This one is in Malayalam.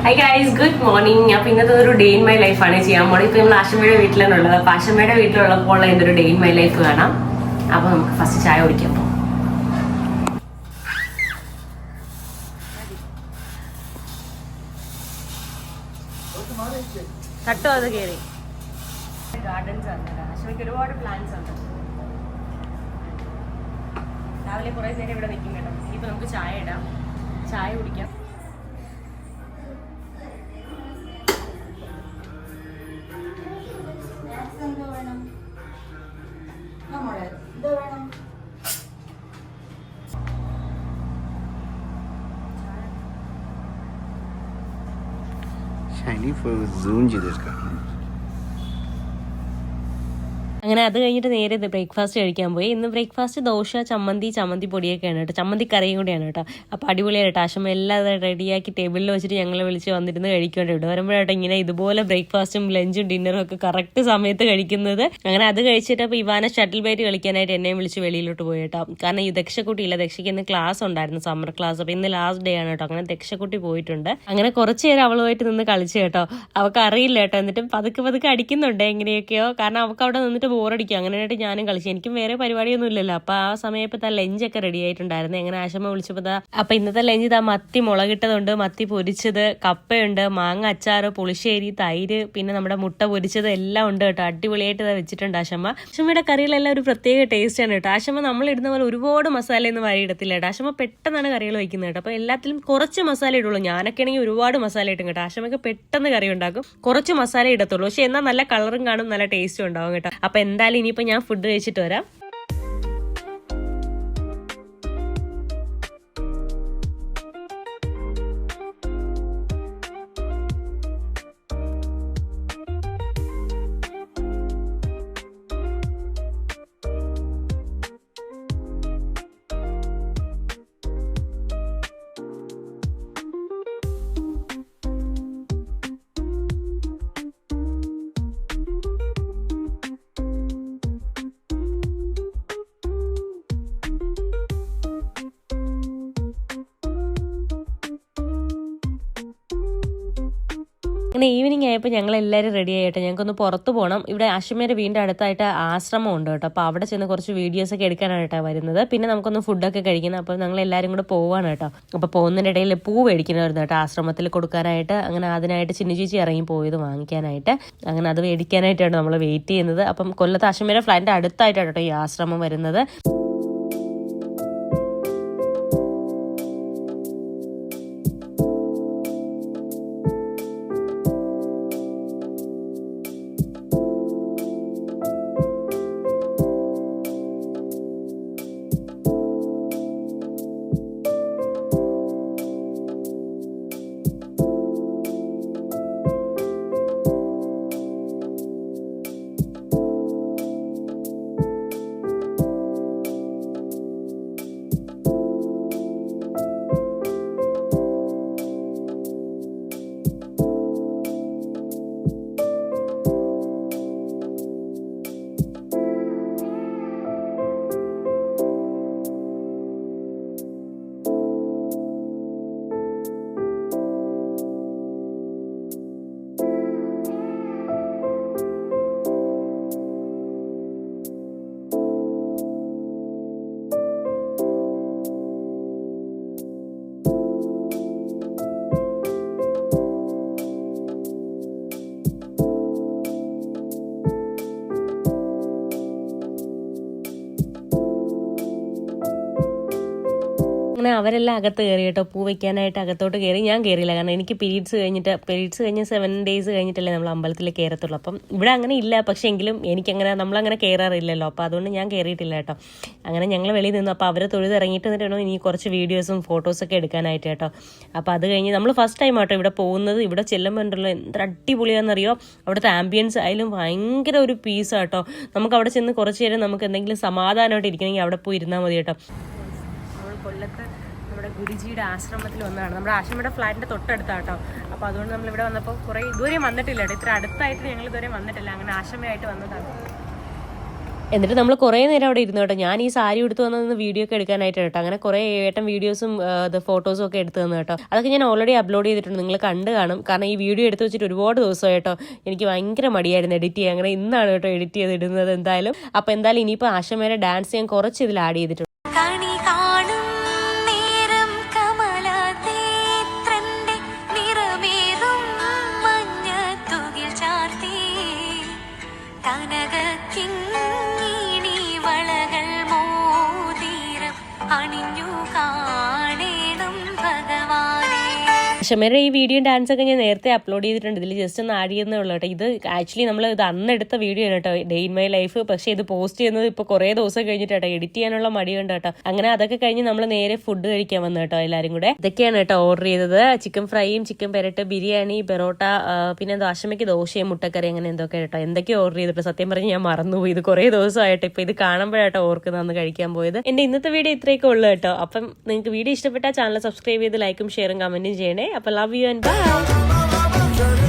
High guys, good morning. അപ്പൊ ഇന്നത്തെ ഒരു ഡേ ഇൻ മൈ ലൈഫ് ആണ് ചെയ്യാൻ പോണത്. ഇപ്പൊ നമ്മൾ ആശമ്മയുടെ വീട്ടിലാണുള്ളത്. അപ്പൊ ആശമ്മയുടെ വീട്ടിലുള്ളപ്പോൾ ഇതിന്റെ ഒരു ഡേ ഇൻ മൈ ലൈഫ് കാണാം. അപ്പൊ നമുക്ക് ഫസ്റ്റ് ചായ കുടിക്കാം. തട്ടോ അത് കയറി ഗാർഡൻസ് ആണ്. ആശമ്മയ്ക്ക് ഒരുപാട് പ്ലാന്റ്സ് ഉണ്ട്. രാവിലെ കുറെ നേരം ഇവിടെ നിൽക്കും കേട്ടോ. ഇനിയിപ്പോ നമുക്ക് ചായ ഇടാം, ചായ കുടിക്കാം. അങ്ങനെ അത് കഴിഞ്ഞിട്ട് നേരെ ബ്രേക്ക്ഫാസ്റ്റ് കഴിക്കാൻ പോയി. ഇന്ന് ബ്രേക്ക്ഫാസ്റ്റ് ദോശ, ചമ്മന്തി പൊടിയൊക്കെയാണ് കേട്ടോ. ചമ്മന്തി കറിയും കൂടിയാണ് കേട്ടോ. അപ്പോൾ അടിപൊളിയായിട്ട് ആശമ്മ എല്ലാം റെഡിയാക്കി ടേബിളിൽ വെച്ചിട്ട് ഞങ്ങളെ വിളിച്ച് വന്നിരുന്ന് കഴിക്കേണ്ടി ഇവിടെ വരുമ്പോഴാട്ടോ ഇങ്ങനെ ഇതുപോലെ ബ്രേക്ക്ഫാസ്റ്റും ലഞ്ചും ഡിന്നറും ഒക്കെ കറക്റ്റ് സമയത്ത് കഴിക്കുന്നത്. അങ്ങനെ അത് കഴിച്ചിട്ട് അപ്പോൾ ഇവാനെ ഷട്ടിൽ ബാറ്റ് കളിക്കാനായിട്ട് എന്നെയും വിളിച്ച് വെളിയിലോട്ട് പോയി കേട്ടോ. കാരണം ഈ ദക്ഷക്കുട്ടിയില്ല, ദക്ഷയ്ക്ക് ഇന്ന് ക്ലാസ് ഉണ്ടായിരുന്നു, സമ്മർ ക്ലാസ്. അപ്പോൾ ഇന്ന് ലാസ്റ്റ് ഡേ ആണ് കേട്ടോ. അങ്ങനെ ദക്ഷക്കുട്ടി പോയിട്ടുണ്ട്. അങ്ങനെ കുറച്ച് നേരം അവളുമായിട്ട് നിന്ന് കളിച്ചു കേട്ടോ. അവൾക്ക് അറിയില്ല കേട്ടോ. എന്നിട്ടും പതുക്കെ അടിക്കുന്നുണ്ട് എങ്ങനെയൊക്കെയോ. കാരണം അവൾക്ക് അവിടെ നിന്നിട്ട് ബോറടിക്കും. അങ്ങനെയായിട്ട് ഞാനും കളിച്ചു. എനിക്കും വേറെ പരിപാടിയൊന്നും ഇല്ലല്ലോ. അപ്പൊ ആ സമയത്ത് ലഞ്ചൊക്കെ റെഡി ആയിട്ടുണ്ടായിരുന്നു. എങ്ങനെ ആശമ്മ വിളിച്ചപ്പോ അപ്പൊ ഇന്നത്തെ ലഞ്ച് മത്തി മുളകിട്ടതുണ്ട്, മത്തി പൊരിച്ചത്, കപ്പയുണ്ട്, മാങ്ങ അച്ചാറ്, പുളിശ്ശേരി, തൈര്, പിന്നെ നമ്മുടെ മുട്ട പൊരിച്ചത് എല്ലാം ഉണ്ട് കേട്ടോ. അടിപൊളിയായിട്ട് വെച്ചിട്ടുണ്ട് ആശമ്മ. ആശമ്മയുടെ കറികളെല്ലാം ഒരു പ്രത്യേക ടേസ്റ്റ് ആണ് കേട്ടോ. ആശമ്മ നമ്മൾ ഇടുന്ന പോലെ ഒരുപാട് മസാലയൊന്നും വാരി ഇടത്തില്ല കേട്ടോ. ആശമ്മ പെട്ടെന്നാണ് കറികൾ വയ്ക്കുന്നത് കേട്ടോ. അപ്പൊ എല്ലാത്തിലും കുറച്ച് മസാല ഇടുള്ളൂ. ഞാനൊക്കെ ആണെങ്കിൽ ഒരുപാട് മസാല ഇട്ടും കേട്ടോ. ആശമ്മക്ക് പെട്ടെന്ന് കറി ഉണ്ടാക്കും, കുറച്ച് മസാല ഇടത്തുള്ളൂ. പക്ഷെ എന്നാൽ നല്ല കളറും കാണും, നല്ല ടേസ്റ്റും ഉണ്ടാവും കേട്ടോ. അപ്പൊ എന്തായാലും ഇനിയിപ്പോ ഞാൻ ഫുഡ് കഴിച്ചിട്ട് വരാം. അങ്ങനെ ഈവനിങ് ആയപ്പോൾ ഞങ്ങൾ എല്ലാവരും റെഡി ആയിട്ട് ഞങ്ങൾക്കൊന്ന് പുറത്ത് പോകണം. ഇവിടെ ആശമ്മയുടെ വീടിൻ്റെ അടുത്തായിട്ട് ആശ്രമം ഉണ്ട് കേട്ടോ. അപ്പോൾ അവിടെ ചെന്ന് കുറച്ച് വീഡിയോസൊക്കെ എടുക്കാനായിട്ടാണ് വരുന്നത്. പിന്നെ നമുക്കൊന്ന് ഫുഡൊക്കെ കഴിക്കണം. അപ്പോൾ ഞങ്ങൾ എല്ലാവരും കൂടെ പോവാണ് കേട്ടോ. അപ്പോൾ പോകുന്നതിനിടയിൽ പൂ മേടിക്കണമായിരുന്നു കേട്ടോ, ആശ്രമത്തിൽ കൊടുക്കാനായിട്ട്. അങ്ങനെ അതിനായിട്ട് ചിന്നു ചേച്ചി ഇറങ്ങി പോയത് വാങ്ങിക്കാനായിട്ട്. അങ്ങനെ അത് മേടിക്കാനായിട്ടാണ് നമ്മൾ വെയിറ്റ് ചെയ്യുന്നത്. അപ്പം കൊല്ലത്ത് ആശമ്മയുടെ ഫ്ലാറ്റിൻ്റെ അടുത്തായിട്ടാണ് കേട്ടോ ഈ ആശ്രമം വരുന്നത്. അങ്ങനെ അവരെല്ലാം അകത്ത് കയറി കേട്ടോ. പൂ വെക്കാനായിട്ട് അകത്തോട്ട് കയറി. ഞാൻ കയറിയില്ല, കാരണം എനിക്ക് പീരീഡ്സ് കഴിഞ്ഞ് 7 days കഴിഞ്ഞിട്ടല്ലേ നമ്മൾ അമ്പലത്തിൽ കയറത്തുള്ളൂ. അപ്പം ഇവിടെ അങ്ങനെ ഇല്ല. പക്ഷേ എങ്കിലും എനിക്കങ്ങനെ നമ്മളങ്ങനെ കയറാറില്ലല്ലോ. അപ്പോൾ അതുകൊണ്ട് ഞാൻ കയറിയിട്ടില്ല കേട്ടോ. അങ്ങനെ ഞങ്ങൾ വെളിയിൽ നിന്നു. അപ്പോൾ അവരെ തൊഴുതിറങ്ങിയിട്ട് നിന്നിട്ടാണോ ഇനി കുറച്ച് വീഡിയോസും ഫോട്ടോസൊക്കെ എടുക്കാനായിട്ട് കേട്ടോ. അപ്പോൾ അത് കഴിഞ്ഞ് നമ്മൾ ഫസ്റ്റ് ടൈം ആട്ടോ ഇവിടെ പോകുന്നത്. ഇവിടെ ചെല്ലുമ്പോൾ ഉണ്ടല്ലോ എന്ത് അടിപൊളിയാണെന്നറിയോ. അവിടുത്തെ ആംബിയൻസ് ആയാലും ഭയങ്കര ഒരു പീസാട്ടോ. നമുക്ക് അവിടെ ചെന്ന് കുറച്ച് നേരം നമുക്ക് എന്തെങ്കിലും സമാധാനമായിട്ട് ഇരിക്കണമെങ്കിൽ അവിടെ പോയി ഇരുന്നാൽ മതി കേട്ടോ. കൊല്ലത്ത് നമ്മുടെ ഗുരുജിയുടെ ആശ്രമത്തിൽ വന്നതാണ്. നമ്മുടെ ആശ്രമയുടെ ഫ്ലാറ്റിൻ്റെ തൊട്ടടുത്താട്ടോ. അപ്പോൾ അതുകൊണ്ട് നമ്മളിവിടെ വന്നപ്പോൾ കുറേ ഇതുവരെയും വന്നിട്ടില്ല കേട്ടോ. ഇത്ര അടുത്തായിട്ട് ഞങ്ങൾ ഇതുവരെ വന്നിട്ടില്ല. അങ്ങനെ ആശ്രമമായിട്ട് വന്നതാണ്. എന്നിട്ട് നമ്മൾ കുറേ നേരം അവിടെ ഇരുന്നു കേട്ടോ. ഞാൻ ഈ സാരി എടുത്ത് വന്നത് വീഡിയോ ഒക്കെ എടുക്കാനായിട്ട് കേട്ടോ. അങ്ങനെ കുറേ ഏട്ടൻ വീഡിയോസും ഫോട്ടോസും ഒക്കെ എടുത്തു തന്നു കേട്ടോ. അതൊക്കെ ഞാൻ ഓൾറെഡി അപ്ലോഡ് ചെയ്തിട്ടുണ്ട്, നിങ്ങൾ കണ്ടു കാണും. കാരണം ഈ വീഡിയോ എടുത്ത് വെച്ചിട്ട് ഒരുപാട് ദിവസമായി കേട്ടോ. എനിക്ക് ഭയങ്കര മടിയായിരുന്നു എഡിറ്റ് ചെയ്യാൻ. അങ്ങനെ ഇന്നാണ് കേട്ടോ എഡിറ്റ് ചെയ്തിടുന്നത് എന്തായാലും. അപ്പോൾ എന്തായാലും ഇനിയിപ്പോൾ ആശമേരെ ഡാൻസ് ഞാൻ കുറച്ച് ഇതിൽ ആഡ് ചെയ്തിട്ടുണ്ട്. ആശമേരെ ഈ വീഡിയോ ഡാൻസ് ഒക്കെ ഞാൻ നേരത്തെ അപ്ലോഡ് ചെയ്തിട്ടുണ്ട്. ഇതിൽ ജസ്റ്റ് ഒന്ന് ആഡ് ചെയ്യുന്നേ ഉള്ളൂ കേട്ടോ. ഇത് ആക്ച്വലി നമ്മൾ ഇത് അന്നെടുത്ത വീഡിയോ ആണ് കേട്ടോ, ഡേ ഇൻ മൈ ലൈഫ്. പക്ഷേ ഇത് പോസ്റ്റ് ചെയ്യുന്നത് ഇപ്പോൾ കുറേ ദിവസം കഴിഞ്ഞിട്ട് കേട്ടോ, എഡിറ്റ് ചെയ്യാനുള്ള മടിയുണ്ട് കേട്ടോ. അങ്ങനെ അതൊക്കെ കഴിഞ്ഞ് നമ്മൾ നേരെ ഫുഡ് കഴിക്കാൻ വന്നു കേട്ടോ എല്ലാവരും കൂടെ. ഇതൊക്കെയാണ് കേട്ടോ ഓർഡർ ചെയ്തത്. ചിക്കൻ ഫ്രൈയും ചിക്കൻ പെരട്ട്, ബിരിയാണി, പെറോട്ട, പിന്നെ എന്തോ ആശമയ്ക്ക് ദോശയും മുട്ടക്കറി, അങ്ങനെ എന്തൊക്കെ കേട്ടോ. എന്തൊക്കെയോ ഓർഡർ ചെയ്തിട്ട് സത്യം പറഞ്ഞ് ഞാൻ മറന്നുപോയി. ഇത് കുറേ ദിവസമായിട്ട് ഇപ്പോൾ ഇത് കാണുമ്പോഴാട്ടോ ഓർക്കുന്നതെന്ന് കഴിക്കാൻ പോയത്. എൻ്റെ ഇന്നത്തെ വീഡിയോ ഇത്രയൊക്കെ ഉള്ളൂ കേട്ടോ. അപ്പം നിങ്ങൾക്ക് വീഡിയോ ഇഷ്ടപ്പെട്ടാൽ ചാനൽ സബ്സ്ക്രൈബ് ചെയ്ത് ലൈക്കും ഷെയറും കമൻറ്റും ചെയ്യണേ. അപ്പോൾ ലവ് യു ആൻഡ് ബൈ.